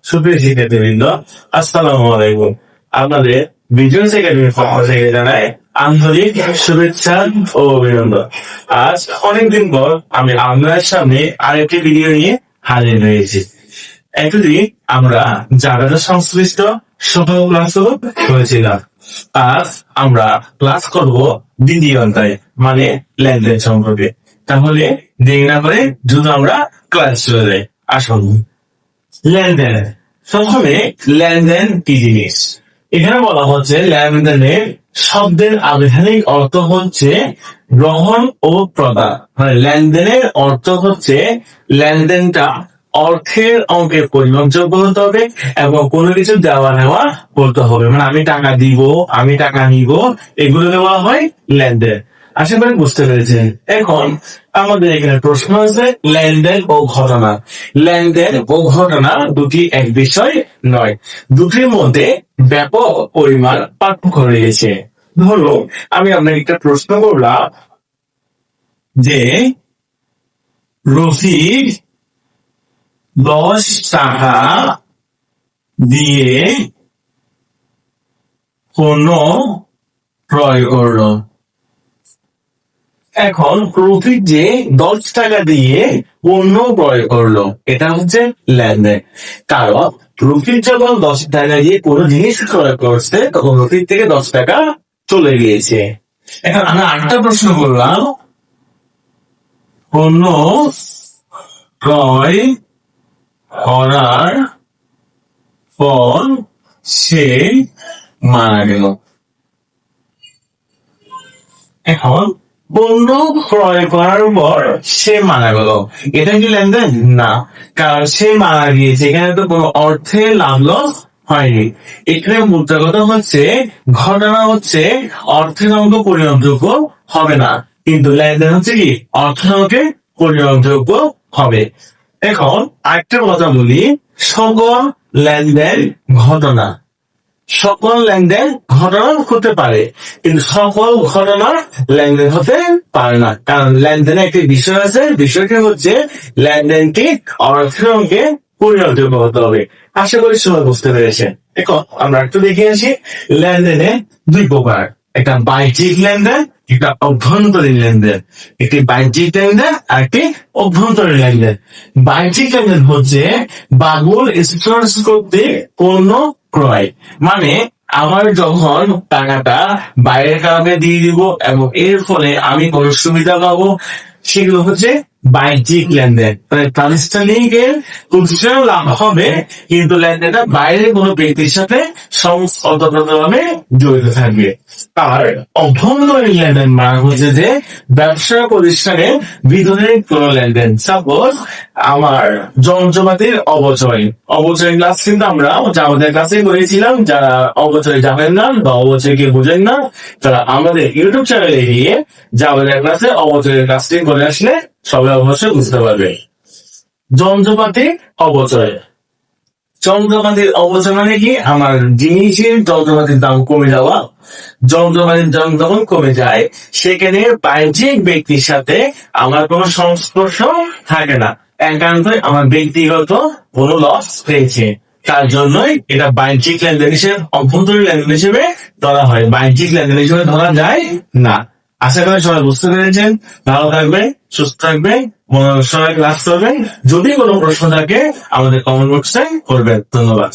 সুপ্রিয় শিক্ষার্থীবৃন্দ, আসসালামু আলাইকুম। আপনাদের বিজনেস একাডেমির পক্ষ থেকে জানাই আন্তরিক শুভেচ্ছা ও অভিনন্দন। আজ অনেকদিন পর আমি আপনাদের সামনে আরেকটি ভিডিও নিয়ে হাজির হয়েছি। একদিন আমরা জানাজা সংশ্লিষ্ট সকল ক্লাসগুলো করেছিলাম। আজ আমরা ক্লাস করব দ্বিতীয় অধ্যায় মানে লেনদেন সম্পর্কে। তাহলে দেরি না করে দ্রুত আমরা ক্লাস চলে যাই। আসুন। লেনদেন, প্রথমে লেনদেন কি জিনিস? এখানে বলা হচ্ছে লেনদেনের শব্দের আবিধানিক অর্থ হচ্ছে গ্রহণ ও প্রদান। মানে লেনদেনের অর্থ হচ্ছে লেনদেনটা অর্থের অঙ্কের পরিমাপযোগ্য হতে হবে এবং কোনো কিছু দেওয়া নেওয়া করতে হবে। মানে আমি টাকা দিব, আমি টাকা নিব, এগুলোকে বলা হয় লেনদেন। আশা করি বুঝতে পেরেছেন। এখন আমাদের এখানে প্রশ্ন আছে লেনদেন ও ঘটনা। লেনদেন ও ঘটনা দুটি এক বিষয় নয়, দুটির মধ্যে ব্যাপক পরিমাণ পার্থক্য রয়েছে। ধরো আমি আপনাকে একটা প্রশ্ন করলাম যে রফিক 10 টাকা দিয়ে পণ্য ক্রয় করলো। এখন রফিক যে 10 টাকা দিয়ে পণ্য ক্রয় করলো, এটা হচ্ছে লেনদেন। কারণ রফিক যখন 10 টাকা দিয়ে কোনো জিনিস ক্রয় করছে তখন রফিক থেকে 10 টাকা চলে গিয়েছে। এখন আমি আরেকটা প্রশ্ন করলাম, পণ্য ক্রয় করার পর সে মারা গেল। এখন পণ্য ক্রয় করার পর সে মারা গেল, এটা কি লেনদেন? না, কারণ সে মারা গিয়েছে, এখানে তো কোনো অর্থের লাভ লস হয়নি। এখানে মুদ্রা কথা হচ্ছে ঘটনা হচ্ছে অর্থের অঙ্ক পরিমাপযোগ্য হবে না, কিন্তু লেনদেন হচ্ছে কি অর্থের অঙ্কে পরিমাপযোগ্য হবে। এখন আরেকটা কথা বলি, সকল লেনদেন ঘটনা, সকল লেনদেন ঘটনা হতে পারে কিন্তু সকল ঘটনা লেনদেন হতে পারে না। কারণ লেনদেনে একটি বিষয় আছে, বিষয়টি হচ্ছে লেনদেনটি অর্থের অঙ্কে পরিণতযোগ্য হতে হবে। আশা করি সবাই বুঝতে পেরেছেন। এখন আমরা একটু দেখে আসি, লেনদেনে দুই প্রকার, একটা বাহ্যিক লেনদেন, একটা অভ্যন্তরীণ লেনদেন। একটি বাহ্যিক লেনদেন আর একটি অভ্যন্তরীণ লেনদেন। বাহ্যিক লেনদেন হচ্ছে বাবুল স্টোরেজ করতে পণ্য ক্রয়, মানে আমার যখন টাকাটা বাইরের কারণে দিয়ে দিব এবং এর ফলে আমি কোনো সুবিধা পাবো, সেগুলো হচ্ছে বাহ্যিক লেনদেন। মানে প্রাতিষ্ঠানিকের প্রতিষ্ঠান লাভ হবে কিন্তু লেনদেনটা বাইরের কোনো ব্যক্তির সাথে ওতপ্রোতভাবে জড়িত থাকবে। আর অভ্যন্তরীণ লেনদেন মানে হচ্ছে যে ব্যবসা প্রতিষ্ঠানের ভিতরে কোন লেনদেন। সাপোজ আমার যন্ত্রপাতির অবচয় ক্লাস কিন্তু আমরা আমাদের ক্লাসে করেছিলাম। যারা অবচয় জানেন না বা অবচয়কে বুঝেন না, তারা আমাদের ইউটিউব চ্যানেলে গিয়ে আমাদের ক্লাসে অবচয়ের ক্লাসটি করে আসলে সবাই অবশ্যই বুঝতে পারবে। যন্ত্রপাতির অবচয় মানে কি, আমার জিনিসের যন্ত্রপাতির দাম কমে যাওয়া। যন্ত্রপাতির দাম যখন কমে যায় সেখানে বাহ্যিক ব্যক্তির সাথে আমার কোনো সংস্পর্শ থাকে না, একান্তই আমার ব্যক্তিগত কোনো লস হয়েছে, তার জন্যই এটা বাহ্যিক লেনদেন হিসেবে, অভ্যন্তরীণ লেনদেন হিসেবে ধরা হয়, বাহ্যিক লেনদেন হিসেবে ধরা যায় না। আশা করি সবাই বুঝতে পেরেছেন। ভালো থাকবে, সুস্থ থাকবে, সবাই ক্লাস করবেন। যদি কোনো প্রশ্ন থাকে আমাদের কমেন্ট বক্সে করবেন। ধন্যবাদ।